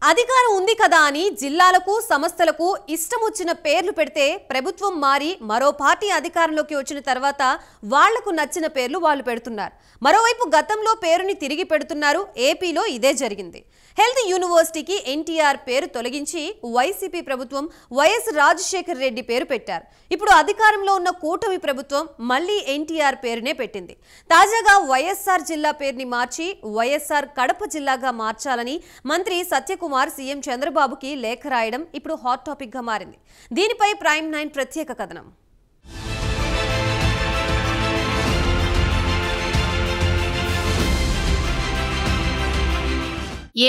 అధికారం ఉంది కదా అని జిల్లాలకు సంస్థలకు ఇష్టమొచ్చిన పేర్లు పెడితే ప్రభుత్వం మారి మరో పార్టీ అధికారంలోకి వచ్చిన తర్వాత వాళ్లకు నచ్చిన పేర్లు వాళ్ళు పెడుతున్నారు. మరోవైపు గతంలో పేరుని తిరిగి పెడుతున్నారు. ఏపీలో ఇదే జరిగింది. హెల్త్ యూనివర్సిటీకి ఎన్టీఆర్ పేరు తొలగించి వైసీపీ ప్రభుత్వం వైఎస్ రాజశేఖర రెడ్డి పేరు పెట్టారు. ఇప్పుడు అధికారంలో ఉన్న కూటమి ప్రభుత్వం మళ్లీ ఎన్టీఆర్ పేరునే పెట్టింది. తాజాగా వైఎస్ఆర్ జిల్లా పేరుని మార్చి వైఎస్ఆర్ కడప జిల్లాగా మార్చాలని మంత్రి సత్యకుమార్ సీఎం చంద్రబాబుకి లేఖ రాయడం ఇప్పుడు హాట్ టాపిక్ గా మారింది. దీనిపై ప్రైమ్ 9 ప్రత్యేక కథనం.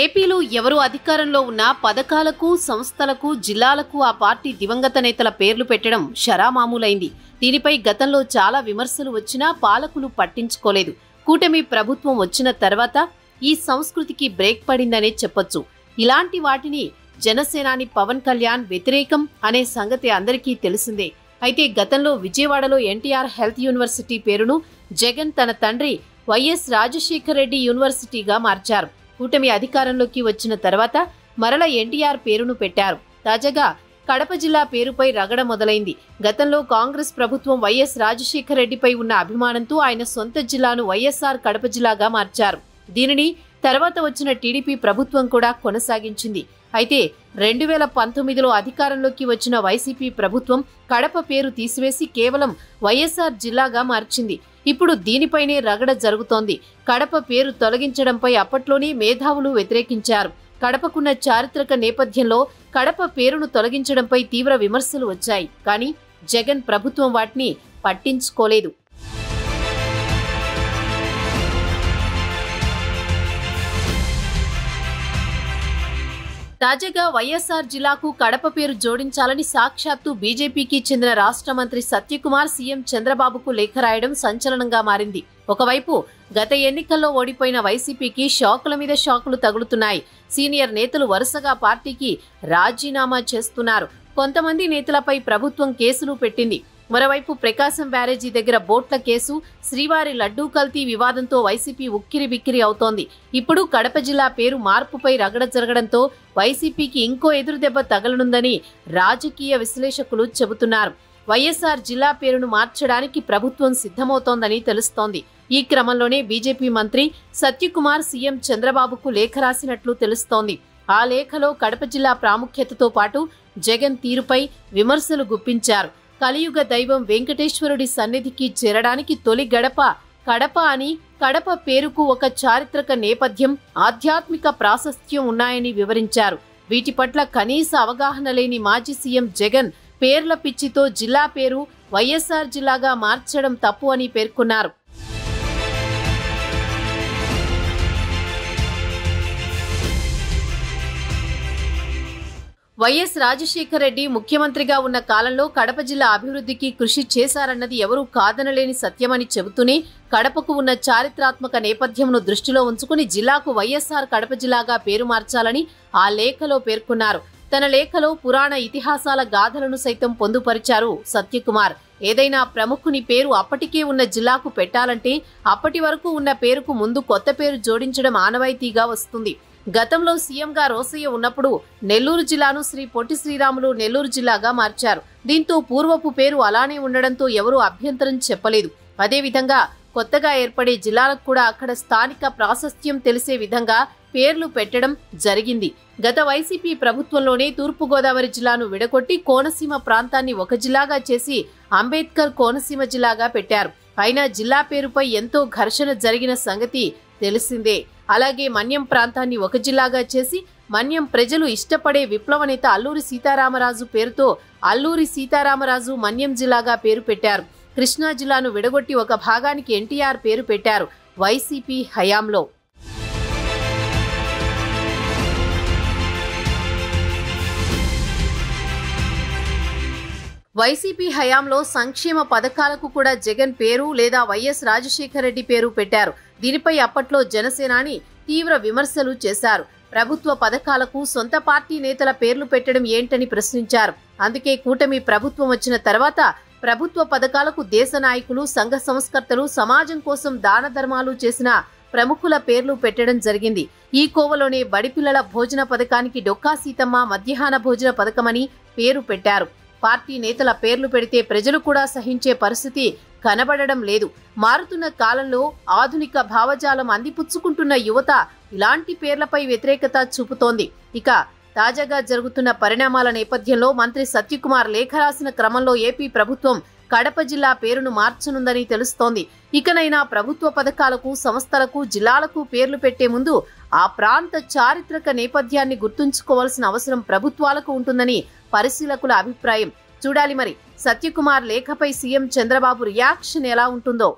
ఏపీలో ఎవరు అధికారంలో ఉన్నా పథకాలకు, సంస్థలకు, జిల్లాలకు ఆ పార్టీ దివంగత నేతల పేర్లు పెట్టడం షరామామూలైంది. దీనిపై గతంలో చాలా విమర్శలు వచ్చినా పాలకులు పట్టించుకోలేదు. కూటమి ప్రభుత్వం వచ్చిన తర్వాత ఈ సంస్కృతికి బ్రేక్ పడిందనే చెప్పొచ్చు. ఇలాంటి వాటిని జనసేనాని పవన్ కళ్యాణ్ వ్యతిరేకం అనే సంగతి అందరికీ తెలిసిందే. అయితే గతంలో విజయవాడలో ఎన్టీఆర్ హెల్త్ యూనివర్సిటీ పేరును జగన్ తన తండ్రి వైఎస్ రాజశేఖర రెడ్డి యూనివర్సిటీగా మార్చారు. కూటమి అధికారంలోకి వచ్చిన తర్వాత మరల ఎన్టీఆర్ పేరును పెట్టారు. తాజాగా కడప జిల్లా పేరుపై రగడ మొదలైంది. గతంలో కాంగ్రెస్ ప్రభుత్వం వైఎస్ రాజశేఖర రెడ్డిపై ఉన్న అభిమానంతో ఆయన సొంత జిల్లాను వైఎస్ఆర్ కడప జిల్లాగా మార్చారు. దీనిని తర్వాత వచ్చిన టీడీపీ ప్రభుత్వం కూడా కొనసాగించింది. అయితే 2019లో అధికారంలోకి వచ్చిన వైసీపీ ప్రభుత్వం కడప పేరు తీసివేసి కేవలం వైఎస్ఆర్ జిల్లాగా మార్చింది. ఇప్పుడు దీనిపైనే రగడ జరుగుతోంది. కడప పేరు తొలగించడంపై అప్పట్లోనే మేధావులు వ్యతిరేకించారు. కడపకున్న చారిత్రక నేపథ్యంలో కడప పేరును తొలగించడంపై తీవ్ర విమర్శలు వచ్చాయి. కానీ జగన్ ప్రభుత్వం వాటిని పట్టించుకోలేదు. తాజాగా వైఎస్ఆర్ జిల్లాకు కడప పేరు జోడించాలని సాక్షాత్తు బీజేపీకి చెందిన రాష్ట్ర మంత్రి సత్యకుమార్ సీఎం చంద్రబాబుకు లేఖ రాయడం సంచలనంగా మారింది. ఒకవైపు గత ఎన్నికల్లో ఓడిపోయిన వైసీపీకి షాకుల మీద షాకులు తగులుతున్నాయి. సీనియర్ నేతలు వరుసగా పార్టీకి రాజీనామా చేస్తున్నారు. కొంతమంది నేతలపై ప్రభుత్వం కేసులు పెట్టింది. మరోవైపు ప్రకాశం బ్యారేజీ దగ్గర బోట్ల కేసు, శ్రీవారి లడ్డూ కల్తీ వివాదంతో వైసీపీ ఉక్కిరి బిక్కిరి అవుతోంది. ఇప్పుడు కడప జిల్లా పేరు మార్పుపై రగడ జరగడంతో వైసీపీకి ఇంకో ఎదురుదెబ్బ తగలనుందని రాజకీయ విశ్లేషకులు చెబుతున్నారు. వైఎస్ఆర్ జిల్లా పేరును మార్చడానికి ప్రభుత్వం సిద్ధమవుతోందని తెలుస్తోంది. ఈ క్రమంలోనే బీజేపీ మంత్రి సత్యకుమార్ సీఎం చంద్రబాబుకు లేఖ రాసినట్లు తెలుస్తోంది. ఆ లేఖలో కడప జిల్లా ప్రాముఖ్యతతో పాటు జగన్ తీరుపై విమర్శలు గుప్పించారు. కలియుగ దైవం వెంకటేశ్వరుడి సన్నిధికి చేరడానికి తొలి గడప కడప అని, కడప పేరుకు ఒక చారిత్రక నేపథ్యం, ఆధ్యాత్మిక ప్రాశస్త్యం ఉన్నాయని వివరించారు. వీటి పట్ల కనీస అవగాహన లేని మాజీ సీఎం జగన్ పేర్ల పిచ్చితో జిల్లా పేరు వైఎస్ఆర్ జిల్లాగా మార్చడం తప్పు అని పేర్కొన్నారు. వైఎస్ రాజశేఖర రెడ్డి ముఖ్యమంత్రిగా ఉన్న కాలంలో కడప జిల్లా అభివృద్ధికి కృషి చేశారన్నది ఎవరూ కాదనలేని సత్యమని చెబుతూనే కడపకు ఉన్న చారిత్రాత్మక నేపథ్యంను దృష్టిలో ఉంచుకుని జిల్లాకు వైఎస్ఆర్ కడప జిల్లాగా పేరు మార్చాలని ఆ లేఖలో పేర్కొన్నారు. తన లేఖలో పురాణ ఇతిహాసాల గాథలను సైతం పొందుపరిచారు సత్యకుమార్. ఏదైనా ప్రముఖుని పేరు అప్పటికే ఉన్న జిల్లాకు పెట్టాలంటే అప్పటి వరకు ఉన్న పేరుకు ముందు కొత్త పేరు జోడించడం ఆనవాయితీగా వస్తుంది. గతంలో సీఎంగా రోసయ్య ఉన్నప్పుడు నెల్లూరు జిల్లాను శ్రీ పొట్టి శ్రీరాములు నెల్లూరు జిల్లాగా మార్చారు. దీంతో పూర్వపు పేరు అలానే ఉండడంతో ఎవరూ అభ్యంతరం చెప్పలేదు. అదేవిధంగా కొత్తగా ఏర్పడే జిల్లాలకు కూడా అక్కడ స్థానిక ప్రాశస్త్యం తెలిసే విధంగా పేర్లు పెట్టడం జరిగింది. గత వైసీపీ ప్రభుత్వంలోనే తూర్పుగోదావరి జిల్లాను విడగొట్టి కోనసీమ ప్రాంతాన్ని ఒక జిల్లాగా చేసి అంబేద్కర్ కోనసీమ జిల్లాగా పెట్టారు. అయినా జిల్లా పేరుపై ఎంతో ఘర్షణ జరిగిన సంగతి తెలిసిందే. అలాగే మన్యం ప్రాంతాన్ని ఒక జిల్లాగా చేసి మన్యం ప్రజలు ఇష్టపడే విప్లవ నేత అల్లూరి సీతారామరాజు పేరుతో అల్లూరి సీతారామరాజు మన్యం జిల్లాగా పేరు పెట్టారు. కృష్ణా జిల్లాను విడగొట్టి ఒక భాగానికి ఎన్టీఆర్ పేరు పెట్టారు వైసీపీ హయాంలో. వైసీపీ హయాంలో సంక్షేమ పథకాలకు కూడా జగన్ పేరు లేదా వైఎస్ రాజశేఖర రెడ్డి పేరు పెట్టారు. దీనిపై అప్పట్లో జనసేనాని తీవ్ర విమర్శలు చేశారు. ప్రభుత్వ పథకాలకు సొంత పార్టీ నేతల పేర్లు పెట్టడం ఏంటని ప్రశ్నించారు. అందుకే కూటమి ప్రభుత్వం వచ్చిన తర్వాత ప్రభుత్వ పథకాలకు దేశ నాయకులు, సంఘ సంస్కర్తలు, సమాజం కోసం దాన ధర్మాలు చేసిన ప్రముఖుల పేర్లు పెట్టడం జరిగింది. ఈ కోవలోనే బడిపిల్లల భోజన పథకానికి డొక్కా సీతమ్మ మధ్యాహ్న భోజన పథకమని పేరు పెట్టారు. పార్టీ నేతల పేర్లు పెడితే ప్రజలు కూడా సహించే పరిస్థితి కనబడడం లేదు. మారుతున్న కాలంలో ఆధునిక భావజాలం అందిపుచ్చుకుంటున్న యువత ఇలాంటి పేర్లపై వ్యతిరేకత చూపుతోంది. ఇక తాజాగా జరుగుతున్న పరిణామాల నేపథ్యంలో మంత్రి సత్యకుమార్ లేఖ రాసిన క్రమంలో ఏపీ ప్రభుత్వం కడప జిల్లా పేరును మార్చనుందని తెలుస్తోంది. ఇకనైనా ప్రభుత్వ పథకాలకు, సంస్థలకు, జిల్లాలకు పేర్లు పెట్టే ముందు ఆ ప్రాంత చారిత్రక నేపథ్యాన్ని గుర్తుంచుకోవాల్సిన అవసరం ప్రభుత్వాలకు ఉంటుందని పరిశీలకుల అభిప్రాయం. చూడాలి మరి సత్యకుమార్ లేఖపై సీఎం చంద్రబాబు రియాక్షన్ ఎలా ఉంటుందో.